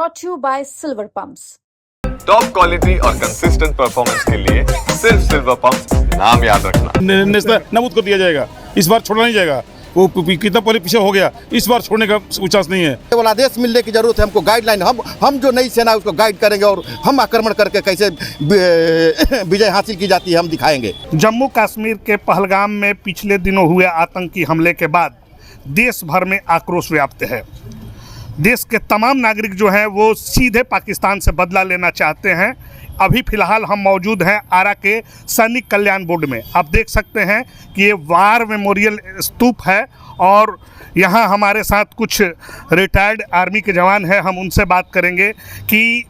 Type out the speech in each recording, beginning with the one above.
brought to you by Silver Pumps. Top quality और consistent performance के लिए सिर्फ सिल्वर पंप्स नाम याद रखना। नबूद कर दिया जाएगा, इस बार छोड़ा नहीं जाएगा। वो कितना पहले पीछे हो गया, इस बार छोड़ने का चांस नहीं है। केवल आदेश मिलने की जरूरत है हमको, गाइडलाइन हम जो नई सेना उसको गाइड करेंगे और हम आक्रमण करके कैसे विजय हासिल की जाती है हम दिखाएंगे। जम्मू कश्मीर के पहलगाम में पिछले दिनों हुए आतंकी हमले के बाद देश भर में आक्रोश व्याप्त है। देश के तमाम नागरिक जो हैं वो सीधे पाकिस्तान से बदला लेना चाहते हैं। अभी फ़िलहाल हम मौजूद हैं आरा के सैनिक कल्याण बोर्ड में। आप देख सकते हैं कि ये वार मेमोरियल स्तूप है और यहाँ हमारे साथ कुछ रिटायर्ड आर्मी के जवान हैं। हम उनसे बात करेंगे कि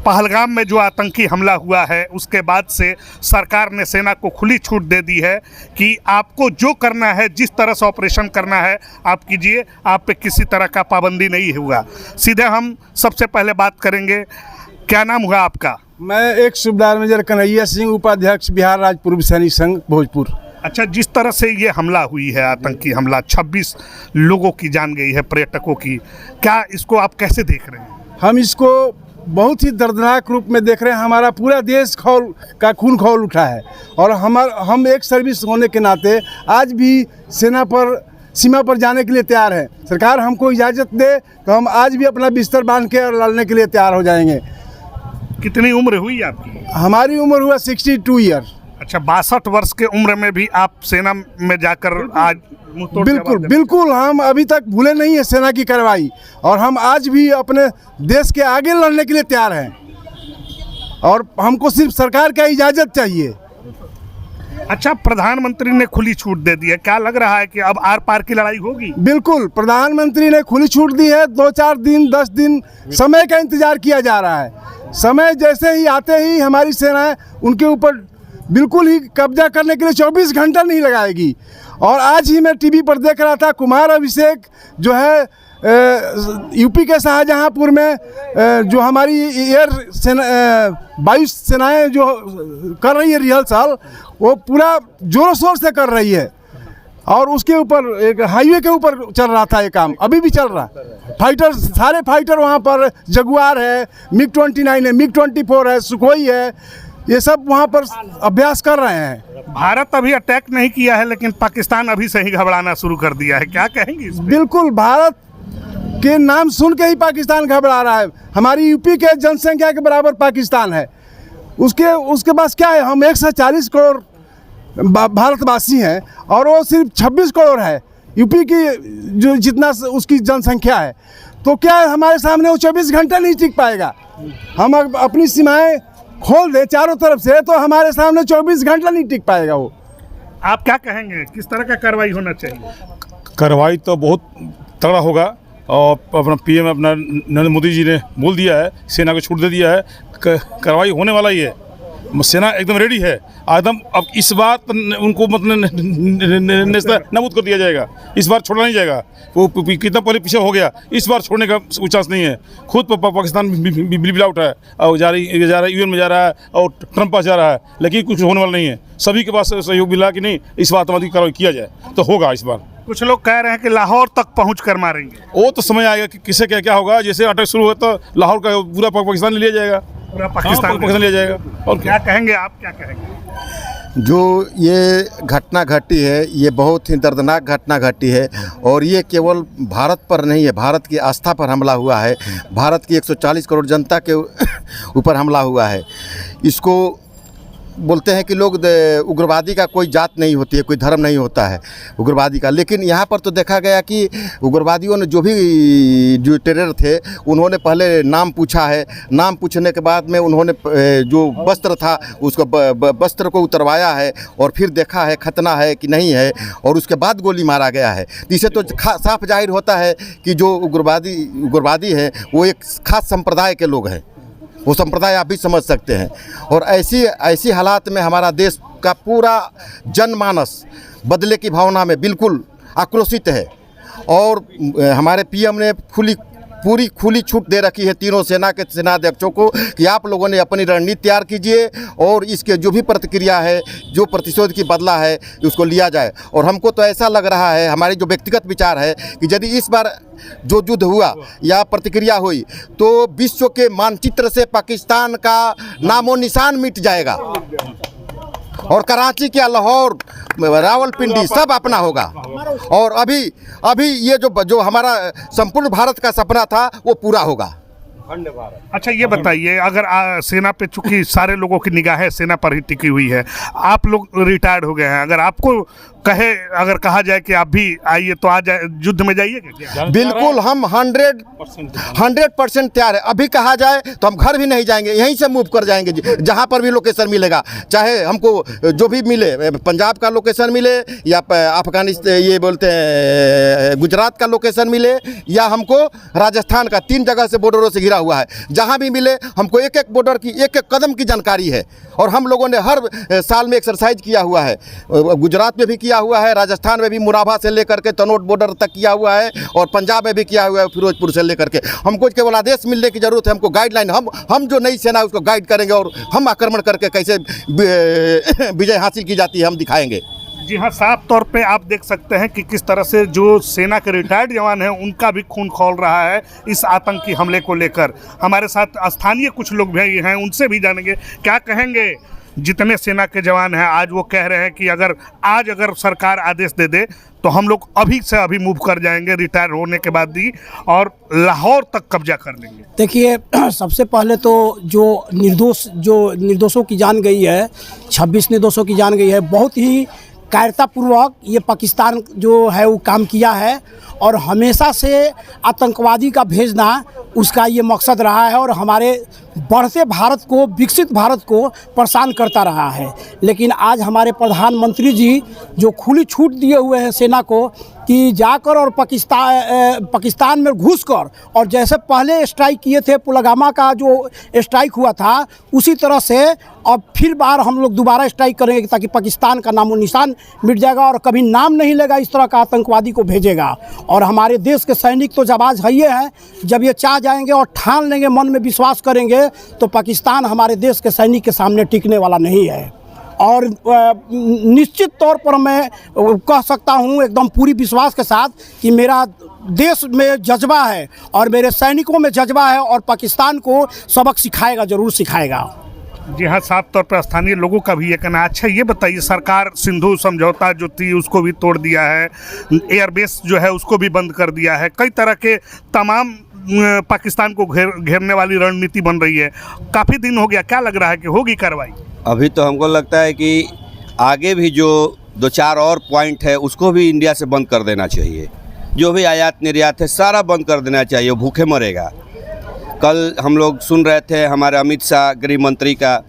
पहलगाम में जो आतंकी हमला हुआ है उसके बाद से सरकार ने सेना को खुली छूट दे दी है कि आपको जो करना है, जिस तरह से ऑपरेशन करना है आप कीजिए, आप पे किसी तरह का पाबंदी नहीं हुआ। सीधे हम सबसे पहले बात करेंगे, क्या नाम हुआ आपका? मैं एक सूबेदार मेजर कन्हैया सिंह, उपाध्यक्ष बिहार राज्य पूर्व सैनिक संघ भोजपुर। अच्छा, जिस तरह से ये हमला हुई है, आतंकी हमला, 26 लोगों की जान गई है, पर्यटकों की, क्या इसको आप कैसे देख रहे हैं? हम इसको बहुत ही दर्दनाक रूप में देख रहे हैं। हमारा पूरा देश खून खौल उठा है और हम एक सर्विस होने के नाते आज भी सेना पर सीमा पर जाने के लिए तैयार हैं। सरकार हमको इजाज़त दे तो हम आज भी अपना बिस्तर बांध के लड़ने के लिए तैयार हो जाएंगे। कितनी उम्र हुई आपकी? हमारी उम्र हुआ 62 ईयर। अच्छा, 62 वर्ष के उम्र में भी आप सेना में जाकर आज बिल्कुल हम अभी तक भूले नहीं है सेना की कार्रवाई और हम आज भी अपने देश के आगे लड़ने के लिए तैयार हैं और हमको सिर्फ सरकार का इजाज़त चाहिए। अच्छा, प्रधानमंत्री ने खुली छूट दे दी है, क्या लग रहा है कि अब आर पार की लड़ाई होगी? बिल्कुल, प्रधानमंत्री ने खुली छूट दी है। 2-4 दिन 10 दिन समय का इंतजार किया जा रहा है। समय जैसे ही आते ही हमारी सेना उनके ऊपर बिल्कुल ही कब्जा करने के लिए 24 घंटा नहीं लगाएगी। और आज ही मैं टीवी पर देख रहा था, कुमार अभिषेक जो है यूपी के शाहजहांपुर में जो हमारी वायु सेनाएं जो कर रही है रिहर्सल, वो पूरा जोरों शोर से कर रही है और उसके ऊपर एक हाईवे के ऊपर चल रहा था ये काम, अभी भी चल रहा है। फाइटर, सारे फाइटर वहाँ पर, जगुआर है, MiG-29 है, MiG-24 है, सुखोई है, ये सब वहाँ पर अभ्यास कर रहे हैं। भारत अभी अटैक नहीं किया है लेकिन पाकिस्तान अभी से ही घबराना शुरू कर दिया है, क्या कहेंगे इस पे? बिल्कुल, भारत के नाम सुन के ही पाकिस्तान घबरा रहा है। हमारी यूपी के जनसंख्या के बराबर पाकिस्तान है, उसके पास क्या है? हम 140 करोड़ भारतवासी हैं और वो सिर्फ 26 करोड़ है यूपी की जो जितना उसकी जनसंख्या है। तो क्या हमारे सामने वो 24 घंटा नहीं टिक पाएगा? हम अपनी सीमाएं खोल दे चारों तरफ से तो हमारे सामने 24 घंटा नहीं टिक पाएगा वो। आप क्या कहेंगे, किस तरह का कार्रवाई होना चाहिए? कार्रवाई तो बहुत तगड़ा होगा और अपना PM अपना नरेंद्र मोदी जी ने बोल दिया है, सेना को छूट दे दिया है, कार्रवाई होने वाला ही है। सेना एकदम रेडी है एकदम। अब इस बार उनको मतलब नबूद कर दिया जाएगा, इस बार छोड़ा नहीं जाएगा। वो कितना पहले पीछे हो गया, इस बार छोड़ने का चांस नहीं है। खुद पाकिस्तान बिल्कुल आउट है और जा रहा है UN में जा रहा है और ट्रंप पास जा रहा है, लेकिन कुछ होने वाला नहीं है। सभी के पास सहयोग मिला कि नहीं इस बार आतंकवादी कार्रवाई किया जाए तो होगा इस बार। कुछ लोग कह रहे हैं कि लाहौर तक पहुँच कर मारेंगे। वो तो समय आएगा कि किसे क्या क्या होगा। जैसे अटैक शुरू हुआ तो लाहौर का पूरा पाकिस्तान ले लिया जाएगा, पूरा पाकिस्तान लिया जाएगा। और क्या कहेंगे आप, क्या कहेंगे? जो ये घटना घटी है ये बहुत ही दर्दनाक घटना घटी है और ये केवल भारत पर नहीं है, भारत की आस्था पर हमला हुआ है। भारत की 140 करोड़ जनता के ऊपर हमला हुआ है। इसको बोलते हैं कि लोग उग्रवादी का कोई जात नहीं होती है, कोई धर्म नहीं होता है उग्रवादी का, लेकिन यहाँ पर तो देखा गया कि उग्रवादियों ने जो टेरर थे उन्होंने पहले नाम पूछा है। नाम पूछने के बाद में उन्होंने जो वस्त्र था उसको वस्त्र को उतरवाया है और फिर देखा है खतना है कि नहीं है और उसके बाद गोली मारा गया है। इससे तो साफ जाहिर होता है कि जो उग्रवादी है वो एक खास संप्रदाय के लोग हैं। वो संप्रदाय आप भी समझ सकते हैं। और ऐसी हालात में हमारा देश का पूरा जनमानस बदले की भावना में बिल्कुल आक्रोशित है और हमारे PM ने खुली पूरी खुली छूट दे रखी है तीनों सेना के सेनाध्यक्षों को कि आप लोगों ने अपनी रणनीति तैयार कीजिए और इसके जो भी प्रतिक्रिया है, जो प्रतिशोध की बदला है, उसको लिया जाए। और हमको तो ऐसा लग रहा है, हमारी जो व्यक्तिगत विचार है कि यदि इस बार जो युद्ध हुआ या प्रतिक्रिया हुई तो विश्व के मानचित्र से पाकिस्तान का नामो निशान मिट जाएगा और कराची क्या, लाहौर, रावलपिंडी सब अपना होगा। और अभी ये जो हमारा संपूर्ण भारत का सपना था वो पूरा होगा। अच्छा ये बताइए, अगर सेना पे चूंकि सारे लोगों की निगाहें सेना पर ही टिकी हुई है, आप लोग रिटायर्ड हो गए हैं, अगर आपको अगर कहा जाए कि आप भी आइए तो आ जाए, युद्ध में जाइएगा क्या? बिल्कुल, हम 100% तैयार है। अभी कहा जाए तो हम घर भी नहीं जाएंगे, यहीं से मूव कर जाएंगे जहाँ पर भी लोकेशन मिलेगा, चाहे हमको जो भी मिले, पंजाब का लोकेशन मिले या अफगानिस्तान ये बोलते हैं गुजरात का लोकेशन मिले या हमको राजस्थान का, 3 जगह से बॉर्डरों से घिरा हुआ है, जहाँ भी मिले हमको एक एक बॉर्डर की एक एक कदम की जानकारी है। और हम लोगों ने हर साल में एक्सरसाइज किया हुआ है, गुजरात में भी किया हुआ है, राजस्थान में भी मुराभा से लेकर के तनोट बॉर्डर तक किया हुआ है और पंजाब में भी किया हुआ है, फिरोजपुर से लेकर के। हमको केवल आदेश मिलने की जरूरत है, हमको गाइडलाइन, हम जो नई सेना है उसको गाइड करेंगे और हम आक्रमण करके कैसे विजय हासिल की जाती है हम दिखाएंगे। जी हाँ, साफ तौर पे आप देख सकते हैं कि किस तरह से जो सेना के रिटायर्ड जवान हैं उनका भी खून खौल रहा है इस आतंकी हमले को लेकर। हमारे साथ स्थानीय कुछ लोग भी हैं, उनसे भी जानेंगे क्या कहेंगे। जितने सेना के जवान हैं आज वो कह रहे हैं कि अगर सरकार आदेश दे दे तो हम लोग अभी से अभी मूव कर जाएंगे रिटायर होने के बाद ही और लाहौर तक कब्जा कर लेंगे। देखिए, सबसे पहले तो जो निर्दोषों की जान गई है, 26 निर्दोषों की जान गई है, बहुत ही कायरतापूर्वक ये पाकिस्तान जो है वो काम किया है और हमेशा से आतंकवादी का भेजना उसका ये मकसद रहा है और हमारे बढ़ते भारत को, विकसित भारत को परेशान करता रहा है। लेकिन आज हमारे प्रधानमंत्री जी जो खुली छूट दिए हुए हैं सेना को कि जाकर और पाकिस्तान में घुसकर और जैसे पहले स्ट्राइक किए थे, पुलवामा का जो स्ट्राइक हुआ था उसी तरह से अब फिर बार हम लोग दोबारा स्ट्राइक करेंगे ताकि पाकिस्तान का नामो निशान मिट जाएगा और कभी नाम नहीं लेगा इस तरह का आतंकवादी को भेजेगा। और हमारे देश के सैनिक तो जाबाज है ही हैं, जब ये चाह जाएंगे और ठान लेंगे, मन में विश्वास करेंगे तो पाकिस्तान हमारे देश के सैनिक के सामने टिकने वाला नहीं है। और निश्चित तौर पर मैं कह सकता हूँ एकदम पूरी विश्वास के साथ कि मेरा देश में जज्बा है और मेरे सैनिकों में जज्बा है और पाकिस्तान को सबक सिखाएगा, ज़रूर सिखाएगा। जी हाँ, साफ तौर पर स्थानीय लोगों का भी ये कहना। अच्छा ये बताइए, सरकार सिंधु समझौता जो थी उसको भी तोड़ दिया है, एयरबेस जो है उसको भी बंद कर दिया है, कई तरह के तमाम पाकिस्तान को घेरने वाली रणनीति बन रही है। काफ़ी दिन हो गया, क्या लग रहा है कि होगी कार्रवाई? अभी तो हमको लगता है कि आगे भी जो 2-4 और पॉइंट है उसको भी इंडिया से बंद कर देना चाहिए। जो भी आयात निर्यात है सारा बंद कर देना चाहिए, भूखे मरेगा। कल हम लोग सुन रहे थे हमारे अमित शाह गृह मंत्री का,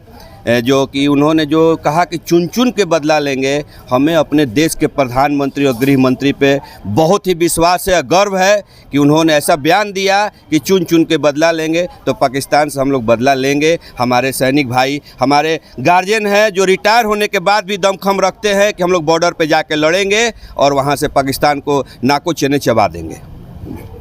जो कि उन्होंने जो कहा कि चुन चुन के बदला लेंगे। हमें अपने देश के प्रधानमंत्री और गृह मंत्री पे बहुत ही विश्वास है, गर्व है कि उन्होंने ऐसा बयान दिया कि चुन चुन के बदला लेंगे। तो पाकिस्तान से हम लोग बदला लेंगे। हमारे सैनिक भाई, हमारे गार्जियन हैं जो रिटायर होने के बाद भी दमखम रखते हैं कि हम लोग बॉर्डर पे जाके लड़ेंगे और वहाँ से पाकिस्तान को नाको चने चबा देंगे।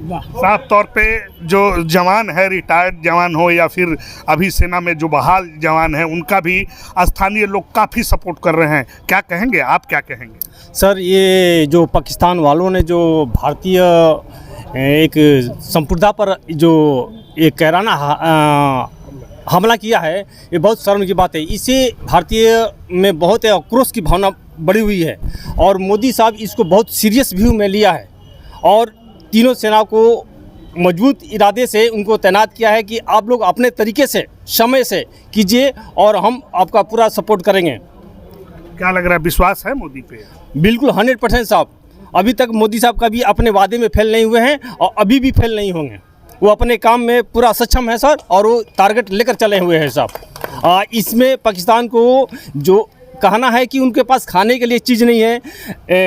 साफ तौर पे जो जवान है, रिटायर्ड जवान हो या फिर अभी सेना में जो बहाल जवान हैं, उनका भी स्थानीय लोग काफ़ी सपोर्ट कर रहे हैं। क्या कहेंगे, आप क्या कहेंगे? सर, ये जो पाकिस्तान वालों ने जो भारतीय एक संप्रदाय पर जो एक कैराना हमला किया है, ये बहुत शर्म की बात है। इससे भारतीय में बहुत आक्रोश की भावना बढ़ी हुई है और मोदी साहब इसको बहुत सीरियस व्यू में लिया है और तीनों सेना को मजबूत इरादे से उनको तैनात किया है कि आप लोग अपने तरीके से समय से कीजिए और हम आपका पूरा सपोर्ट करेंगे। क्या लग रहा है, विश्वास है मोदी पे? बिल्कुल 100% साहब। अभी तक मोदी साहब का भी अपने वादे में फेल नहीं हुए हैं और अभी भी फेल नहीं होंगे। वो अपने काम में पूरा सक्षम है सर और वो टारगेट लेकर चले हुए हैं साहब। इसमें पाकिस्तान को जो कहना है कि उनके पास खाने के लिए चीज़ नहीं है,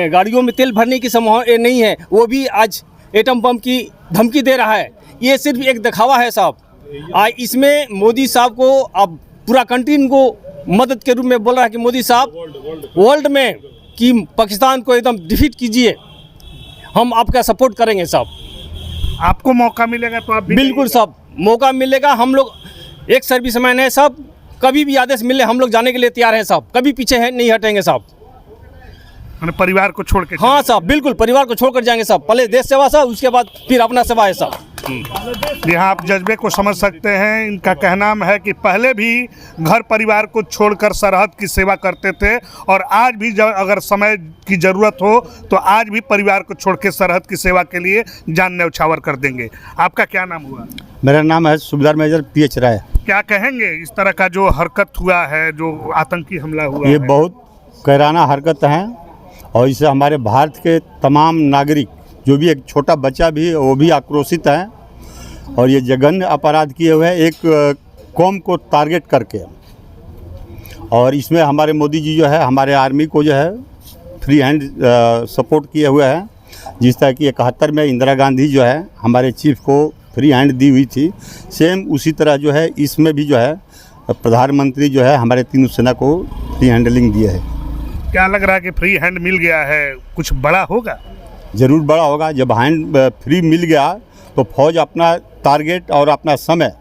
गाड़ियों में तेल भरने की संभावना नहीं है, वो भी आज एटम बम की धमकी दे रहा है। ये सिर्फ एक दिखावा है साहब। इसमें मोदी साहब को अब पूरा कंट्री को मदद के रूप में बोल रहा है कि मोदी साहब वर्ल्ड में कि पाकिस्तान को एकदम डिफीट कीजिए, हम आपका सपोर्ट करेंगे साहब। आपको मौका मिलेगा तो आप भी बिल्कुल साहब, मौका मिलेगा। हम लोग एक सर्विसमैन है साहब, कभी भी आदेश मिले हम लोग जाने के लिए तैयार हैं साहब, कभी पीछे है नहीं हटेंगे साहब। मैंने परिवार को छोड़ के हाँ साहब, बिल्कुल परिवार को छोड़कर जाएंगे साहब। पहले देश सेवा साहब, उसके बाद फिर अपना सेवा है साहब। यहाँ आप जज्बे को समझ सकते हैं। इनका कहना है कि पहले भी घर परिवार को छोड़कर सरहद की सेवा करते थे और आज भी जब अगर समय की ज़रूरत हो तो आज भी परिवार को छोड़ के सरहद की सेवा के लिए जान न्यौछावर कर देंगे। आपका क्या नाम हुआ? मेरा नाम है सूबेदार मेजर PH राय। क्या कहेंगे इस तरह का जो हरकत हुआ है, जो आतंकी हमला हुआ ये है? बहुत कैराना हरकत है और इससे हमारे भारत के तमाम नागरिक, जो भी एक छोटा बच्चा भी है वो भी आक्रोशित है और ये जघन्य अपराध किए हुए हैं एक कौम को टारगेट करके। और इसमें हमारे मोदी जी जो है हमारे आर्मी को जो है फ्री हैंड सपोर्ट किए हुए हैं। जिस तरह की 71 में इंदिरा गांधी जो है हमारे चीफ को फ्री हैंड दी हुई थी, सेम उसी तरह जो है इसमें भी जो है प्रधानमंत्री जो है हमारे तीनों सेना को फ्री हैंडलिंग दिए है। क्या लग रहा है कि फ्री हैंड मिल गया है, कुछ बड़ा होगा? ज़रूर बड़ा होगा। जब हैंड फ्री मिल गया तो फौज अपना टारगेट और अपना समय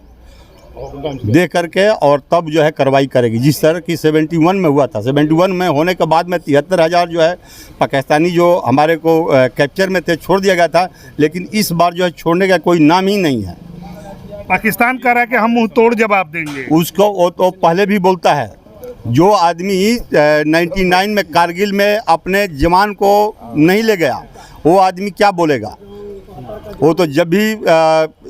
दे करके और तब जो है कार्रवाई करेगी। जिस तरह की 71 में हुआ था, 71 में होने के बाद में 73,000 जो है पाकिस्तानी जो हमारे को कैप्चर में थे छोड़ दिया गया था, लेकिन इस बार जो है छोड़ने का कोई नाम ही नहीं है। पाकिस्तान कह रहा है कि हम मुंह तोड़ जवाब देंगे। उसको वो तो पहले भी बोलता है। जो आदमी 99 में कारगिल में अपने जवान को नहीं ले गया, वो आदमी क्या बोलेगा? वो तो जब भी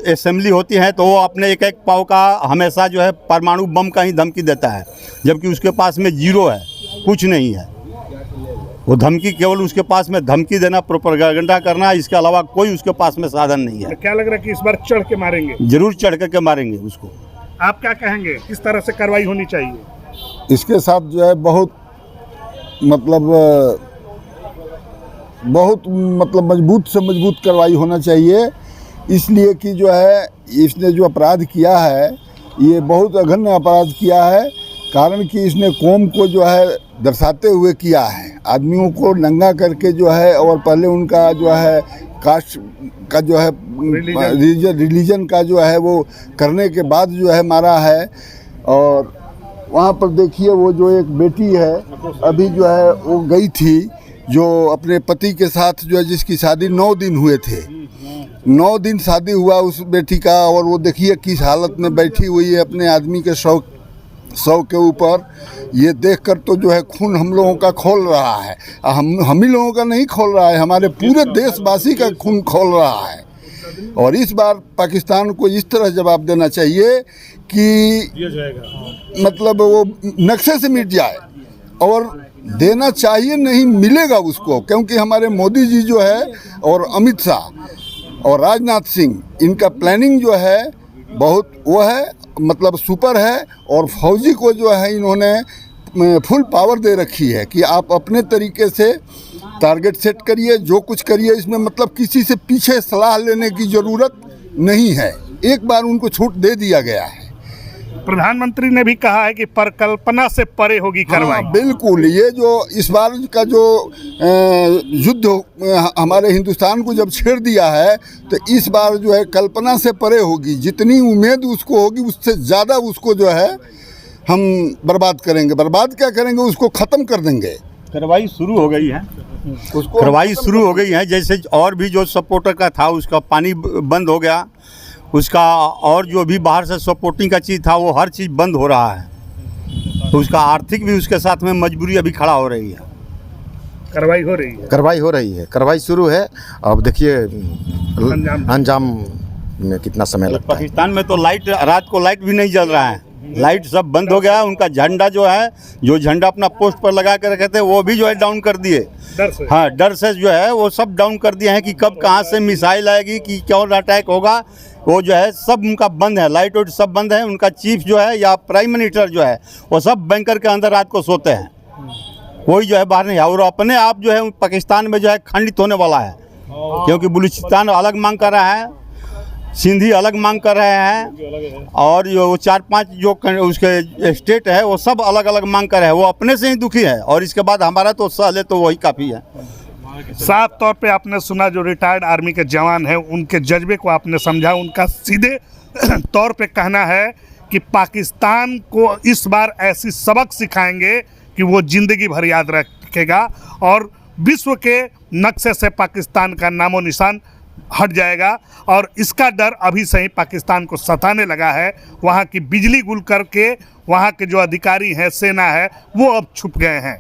असेंबली होती है तो वो अपने एक एक पाव का हमेशा जो है परमाणु बम का ही धमकी देता है, जबकि उसके पास में जीरो है, कुछ नहीं है। वो धमकी केवल उसके पास में धमकी देना, प्रोपेगेंडा करना, इसके अलावा कोई उसके पास में साधन नहीं है। तो क्या लग रहा है कि इस बार चढ़ के मारेंगे? जरूर चढ़ करके मारेंगे उसको। आप क्या कहेंगे, किस तरह से कार्रवाई होनी चाहिए? इसके साथ जो है बहुत मजबूत से मजबूत कार्रवाई होना चाहिए। इसलिए कि जो है इसने जो अपराध किया है ये बहुत अघन्य अपराध किया है। कारण कि इसने कौम को जो है दर्शाते हुए किया है, आदमियों को नंगा करके जो है, और पहले उनका जो है कास्ट का जो है रिलीजन का जो है वो करने के बाद जो है मारा है। और वहाँ पर देखिए वो जो एक बेटी है अभी जो है वो गई थी, जो अपने पति के साथ जो है जिसकी शादी 9 दिन हुए थे, 9 दिन शादी हुआ उस बेटी का, और वो देखिए किस हालत में बैठी हुई है अपने आदमी के शव के ऊपर। ये देखकर तो जो है खून हम लोगों का खोल रहा है। हम ही लोगों का नहीं खोल रहा है, हमारे पूरे देशवासी का खून खोल रहा है। और इस बार पाकिस्तान को इस तरह जवाब देना चाहिए कि मतलब वो नक्शे से मिट जाए, और देना चाहिए, नहीं मिलेगा उसको, क्योंकि हमारे मोदी जी जो है और अमित शाह और राजनाथ सिंह, इनका प्लानिंग जो है बहुत वो है, मतलब सुपर है। और फौजी को जो है इन्होंने फुल पावर दे रखी है कि आप अपने तरीके से टारगेट सेट करिए, जो कुछ करिए। इसमें मतलब किसी से पीछे सलाह लेने की ज़रूरत नहीं है, एक बार उनको छूट दे दिया गया है। प्रधानमंत्री ने भी कहा है कि परिकल्पना से परे होगी कार्रवाई। हाँ, बिल्कुल। ये जो इस बार का जो युद्ध हमारे हिंदुस्तान को जब छेड़ दिया है तो इस बार जो है कल्पना से परे होगी। जितनी उम्मीद उसको होगी उससे ज़्यादा उसको जो है हम बर्बाद करेंगे। बर्बाद क्या करेंगे, उसको ख़त्म कर देंगे। कार्रवाई शुरू हो गई है, उसको कार्रवाई शुरू हो गई है। जैसे और भी जो सपोर्टर का था उसका पानी बंद हो गया, उसका और जो भी बाहर से सपोर्टिंग का चीज़ था वो हर चीज़ बंद हो रहा है। तो उसका आर्थिक भी उसके साथ में मजबूरी अभी खड़ा हो रही है। कार्रवाई हो रही है, कार्रवाई हो रही है, कार्रवाई शुरू है। अब देखिए अंजाम में कितना समय लगता है। पाकिस्तान में तो लाइट, रात को लाइट भी नहीं जल रहा है, लाइट सब बंद हो गया है। उनका झंडा जो है, जो झंडा अपना पोस्ट पर लगा कर रखे थे वो भी जो है डाउन कर दिए। हाँ, डर से जो है वो सब डाउन कर दिए हैं कि कब कहाँ से मिसाइल आएगी, कि कौन अटैक होगा, वो जो है सब उनका बंद है। लाइट वाइट सब बंद है। उनका चीफ जो है या प्राइम मिनिस्टर जो है वो सब बैंकर के अंदर रात को सोते हैं, कोई जो है बाहर नहीं है। और अपने आप जो है पाकिस्तान में जो है खंडित होने वाला है, क्योंकि बलूचिस्तान अलग मांग कर रहा है, सिंधी अलग मांग कर रहे हैं, और जो 4-5 जो उसके स्टेट है वो सब अलग अलग मांग कर रहे हैं। वो अपने से ही दुखी है, और इसके बाद हमारा तो सह ले तो वही काफ़ी है। साफ तौर पे आपने सुना, जो रिटायर्ड आर्मी के जवान हैं उनके जज्बे को आपने समझा। उनका सीधे तौर पे कहना है कि पाकिस्तान को इस बार ऐसी सबक सिखाएंगे कि वो ज़िंदगी भर याद रखेगा और विश्व के नक्शे से पाकिस्तान का नामो निशान हट जाएगा। और इसका डर अभी से ही पाकिस्तान को सताने लगा है। वहाँ की बिजली गुल करके वहाँ के जो अधिकारी हैं, सेना है, वो अब छुप गए हैं।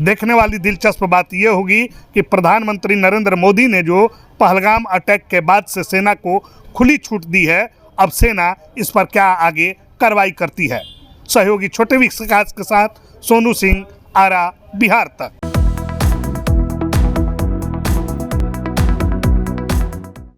देखने वाली दिलचस्प बात ये होगी कि प्रधानमंत्री नरेंद्र मोदी ने जो पहलगाम अटैक के बाद से सेना को खुली छूट दी है, अब सेना इस पर क्या आगे कार्रवाई करती है। सहयोगी छोटे विकास के साथ सोनू सिंह, आरा, बिहार तक।